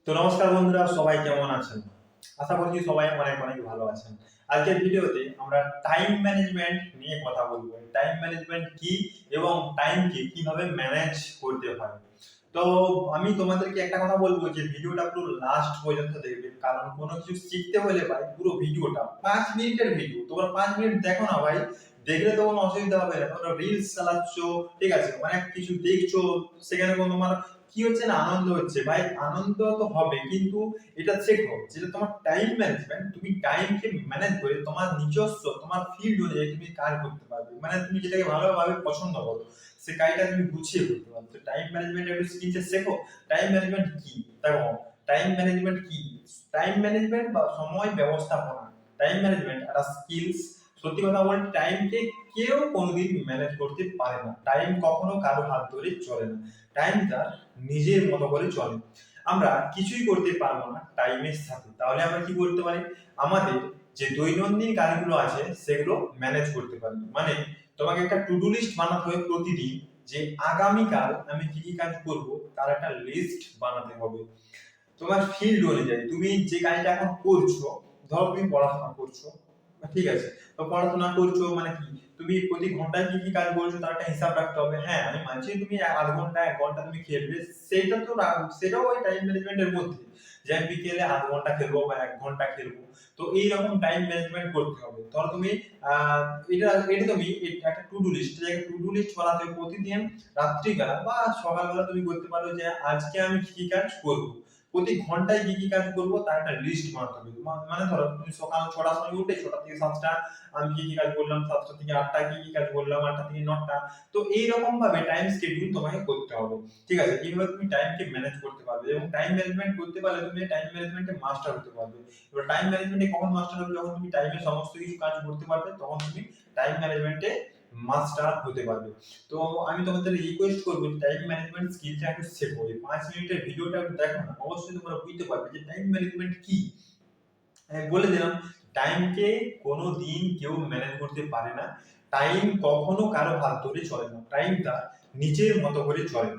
তো নমস্কার বন্ধুরা, সবাই কেমন আছেন? আশা করছি সবাই অনেক অনেক ভালো আছেন। আজকের ভিডিওতে আমরা টাইম ম্যানেজমেন্ট নিয়ে কথা বলবো। টাইম ম্যানেজমেন্ট কি এবং টাইমকে কিভাবে ম্যানেজ করতে হয়। তো আমি তোমাদেরকে একটা কথা বলবো যে ভিডিওটা পুরো লাস্ট পর্যন্ত দেখবে, কারণ কোনো কিছু শিখতে হলে ভাই পুরো ভিডিওটা 5 মিনিটের ভিডিও, তোমরা 5 মিনিট দেখো না ভাই, দেখলে তো কোনো অসুবিধা হবে না। তোমরা রিলস চালাচ্ছ, ঠিক আছে, অনেক কিছু দেখছো, সেখানে কোনো তোমার কি হচ্ছে না, আনন্দ হচ্ছে ভাই। আনন্দ তো হবে, কিন্তু এটা শেখো যেটা তোমার টাইম ম্যানেজমেন্ট। তুমি টাইমকে ম্যানেজ করে তোমার নিজস্ব তোমার ফিল্ড অনুযায়ী তুমি কাজ করতে পারবে, মানে তুমি যেটাকে ভালোভাবে পছন্দ করো সে কাজটা তুমি গুছিয়ে করতে পারবে। তো টাইম ম্যানেজমেন্ট একটু স্কিলসে শেখো। টাইম ম্যানেজমেন্ট কি দেখো, টাইম ম্যানেজমেন্ট কি, টাইম ম্যানেজমেন্ট বা সময় ব্যবস্থাপনা, টাইম ম্যানেজমেন্ট একটা স্কিলস। সত্যি কথা বলতে টাইমকে কেউ কোনোদিন ম্যানেজ করতে পারে না। টাইম কখনো কারো হাত ধরে চলে না, টাইম তার নিজের মতো করে চলে। আমরা কিছুই করতে পারবো না টাইমের সাথে, তাহলে আমরা কি করতে পারি, আমাদের যে দৈনন্দিন কাজগুলো আছে সেগুলো ম্যানেজ করতে পারি। মানে তোমাকে একটা টু ডু লিস্ট বানাতে হবে প্রতিদিন, যে আগামীকাল আমি কি কি কাজ করব তার একটা লিস্ট বানাতে হবে। তোমার ফিল্ড অনুযায়ী তুমি যে কাজটা এখন করছো, ধরো তুমি পড়াশোনা করছো, ঠিক আছে, তো পড়াশোনা করছো মানে কি, তুমি প্রতি ঘন্টায় কি কি কাজ করছো তার একটা হিসাব রাখতে হবে। হ্যাঁ, আমি মানছি তুমি আধ ঘন্টা 1 ঘন্টা তুমি খেলবে, সেটা তো সেটাও ওই টাইম ম্যানেজমেন্টের মধ্যে, যে আমি বিকেলে আধ ঘন্টা খেলবো বা 1 ঘন্টা খেলবো। তো এইরকম টাইম ম্যানেজমেন্ট করতে হবে। ধরো তুমি আহ এটা এটা তুমি একটা to do list, to do list বানাতে হবে প্রতিদিন রাত্রিবেলা বা সকালবেলা। তুমি করতে পারো যে আজকে আমি কি কি কাজ করবো, প্রতি ঘন্টায় কি কি কাজ করবো তার একটা লিস্ট বানাতে হবে। মানে ধরো তুমি সকাল 6টার সময় উঠে 6টা থেকে 7টা আমি কি কি কাজ করলাম, 7টা থেকে 8টা কি কি কাজ করলাম, 8টা থেকে 9টা। তো এইরকম ভাবে টাইম শিডিউল তোমাকে করতে হবে, ঠিক আছে। এইভাবে তুমি টাইমকে ম্যানেজ করতে পারবে, এবং টাইম ম্যানেজমেন্ট করতে পারলে তুমি টাইম ম্যানেজমেন্টে মাস্টার হতে পারবে। এবার টাইম ম্যানেজমেন্টে কখন মাস্টার হবে, যখন তুমি টাইমে সমস্ত কিছু কাজ করতে পারবে তখন তুমি টাইম ম্যানেজমেন্টে মাস্টার হতে পারবে। তো আমি তোমাদের রিকোয়েস্ট করবো যে টাইম ম্যানেজমেন্ট স্কিলটা একটু শেখো। এই 5 মিনিটের ভিডিওটা একটু দেখো না, অবশ্যই তোমরা বুঝতে পারবে যে টাইম ম্যানেজমেন্ট কি। বলে দিলাম, টাইমকে কোনো দিন কেউ ম্যানেজ করতে পারে না। টাইম কখনো কারো হাত ধরে চলে না, টাইম তার নিজের মতো করে চলে।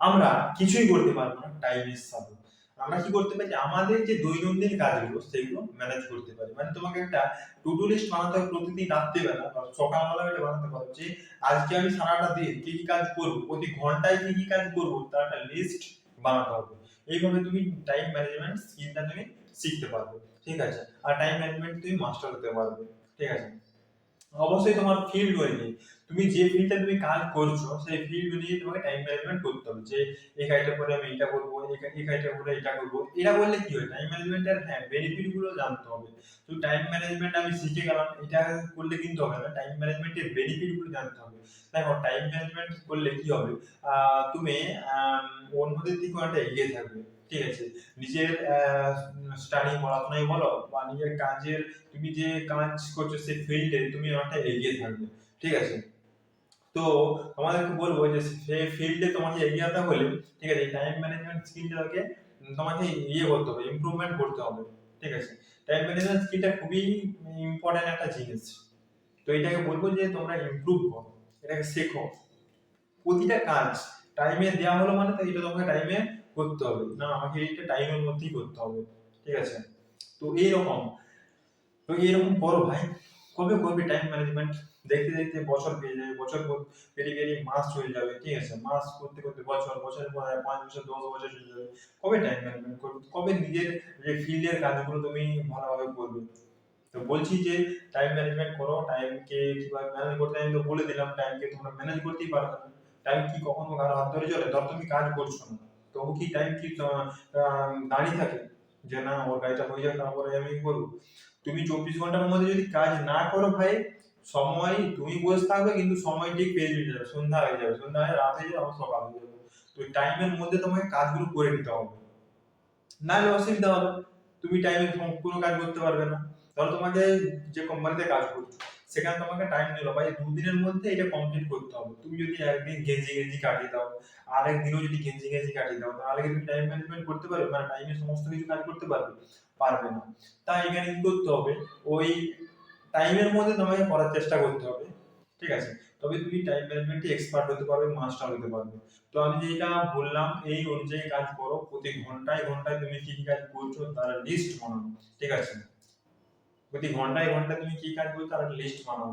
আমরা কিছুই করতে পারবো না টাইমের সাথে। আমরা কি করতে পারি, আমাদের যে দৈনন্দিন কাজগুলো সেগুলো ম্যানেজ করতে পারি। মানে তোমাকে একটা টু ডু লিস্ট বানাতে হবে প্রতিদিন রাত্রিবেলা বা সকালবেলা এটা বানাতে পারো, যে আজকে আমি সারাটা দিন কি কি কাজ করবো, প্রতি ঘন্টায় কি কি কাজ করবো তার একটা লিস্ট বানাতে হবে। এইভাবে তুমি টাইম ম্যানেজমেন্ট স্কিলটা তুমি শিখতে পারবে, ঠিক আছে। আর টাইম ম্যানেজমেন্ট তুমি মাস্টার হতে পারবে, ঠিক আছে। অবশ্যই তোমার ফিল্ড অনুযায়ী, তুমি যে ফিল্ডে তুমি কাজ করছো সেই ফিল্ড অনুযায়ী তোমাকে টাইম ম্যানেজমেন্ট করতে হবে, যে এই কাজটা করে আমি এটা করবো, এই কাজটা করে এটা করবো। এটা করলে কি হয়, টাইম ম্যানেজমেন্টের হ্যাঁ বেনিফিট গুলো জানতে হবে। তো টাইম ম্যানেজমেন্ট আমি শিখে গেলাম, এটা করলে কিন্তু হবে না, টাইম ম্যানেজমেন্টের বেনিফিট গুলো জানতে হবে। দেখো টাইম ম্যানেজমেন্ট করলে কি হবে, তুমি অন্যদের থেকে অনেকটা এগিয়ে থাকবে, ঠিক আছে। নিজের স্টাডি পড়াশোনায় বলো বা নিজের কাজের, তুমি যে কাজ করছো সেই ফিল্ডে তুমি অনেকটা এগিয়ে থাকবে, ঠিক আছে। তো তোমাদেরকে বলবো যে সেই ফিল্ডে তোমাকে এগিয়ে যেতে হলে, ঠিক আছে, টাইম ম্যানেজমেন্ট স্কিলটাকে তোমাকে ইয়ে করতে হবে, ইমপ্রুভমেন্ট করতে হবে, ঠিক আছে। টাইম ম্যানেজমেন্ট স্কিলটা খুবই ইম্পর্টেন্ট একটা জিনিস। তো এটাকে বলবো যে তোমরা ইমপ্রুভ করো, এটাকে শেখো। প্রতিটা কাজ টাইমে দেওয়া হলো মানে তো এটা তোমাকে টাইমে করতে হবে, না আমাকে এইটা টাইমের মধ্যেই করতে হবে, ঠিক আছে। তো এইরকম, তো এরকম করো ভাই। কবে করবে টাইম ম্যানেজমেন্ট, দেখতে দেখতে বছর পেরিয়ে যাবে, বছর পেরিয়ে পেরিয়ে মাস চলে যাবে, ঠিক আছে, মাস করতে করতে বছর, বছরের পর 5 বছর 10 বছর চলে যাবে। কবে টাইম ম্যানেজমেন্ট করবে, কবে নিজের যে ফিল্ডের কাজগুলো তুমি ভালোভাবে করবে। তো বলছি যে টাইম ম্যানেজমেন্ট করো, টাইমকে কিভাবে ম্যানেজ করতে হয় আমি তো বলে দিলাম, টাইমকে তোমরা ম্যানেজ করতেই পারবে না। টাইম কি কখনো কারো হাত ধরে চলে, ধর তুমি কাজ করছো না, তবু কি টাইম কি দাঁড়িয়ে থাকে যে না ওর কাজটা হয়ে যাক তারপরে আমি করবো। তুমি 24 ঘন্টার মধ্যে যদি কাজ না করো ভাই, সময় তুমি বসে থাকবে কিন্তু সময় ঠিক পেরিয়ে যাবে, সন্ধ্যা হয়ে যাবে, সন্ধ্যা হয়ে রাত হয়ে যাবে, আবার সকাল হয়ে যাবে। তো টাইমের মধ্যে তোমাকে কাজগুলো করে নিতে হবে, নাহলে অসুবিধা হবে, তুমি টাইমে কোনো কাজ করতে পারবে না। ধরো তোমাকে যে কোম্পানিতে কাজ করছো সেখানে তোমাকে টাইম দিল ভাই 2 দিনের মধ্যে এটা কমপ্লিট করতে হবে, তুমি যদি একদিন গেঞ্জি গেঞ্জি কাটিয়ে দাও, আরেক দিনও যদি গেঞ্জি গেঞ্জি কাটিয়ে দাও, তাহলে কি তুমি টাইম ম্যানেজমেন্ট করতে পারবে, মানে টাইমে সমস্ত কিছু কাজ করতে পারবে, পারবে না। তাই এখানে কি করতে হবে, ওই টাইমের মধ্যে তোমাকে করার চেষ্টা করতে হবে, ঠিক আছে, তবে তুমি টাইম ম্যানেজমেন্টে এক্সপার্ট হতে পারবে, মাস্টার হতে পারবে। তো আমি যেটা বললাম এই অনুযায়ী কাজ করো, প্রতি ঘন্টায় ঘন্টায় তুমি কি কি কাজ করছো তার লিস্ট বানাও। ঠিক আছে, প্রতি ঘন্টায় ঘন্টায় তুমি কি কাজ করছো তার লিস্ট বানাও।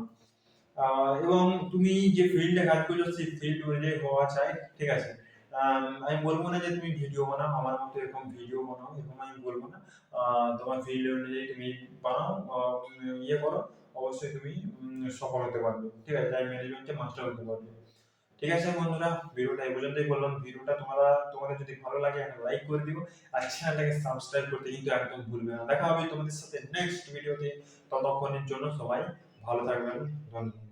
এবং তুমি যে ফিল্ডে কাজ করছো সেই ফিল্ড অনুযায়ী হওয়া চাই। ঠিক আছে, আমি বলবো না যে তুমি ভিডিও বানাও আমার মতো এরকম ভিডিও বানাও, এরকম আমি বলবো না। তোমার ফিল্ড অনুযায়ী তুমি বানাও, ইয়ে করো, অবশ্যই তুমি সফল হতে পারবে। ঠিক আছে, টাইম ম্যানেজমেন্টে মাস্টার হতে পারবে। ঠিক আছে বন্ধুরা, ভিডিওটা এই পর্যন্তই বললাম। ভিডিওটা তোমাদের যদি ভালো লাগে একটা লাইক করে দিও, আর চ্যানেলটাকে সাবস্ক্রাইব করতে কিন্তু একদম ভুলবে না। দেখা হবে তোমাদের সাথে নেক্সট ভিডিওতে। ততক্ষণের জন্য সবাই ভালো থাকবেন। ধন্যবাদ।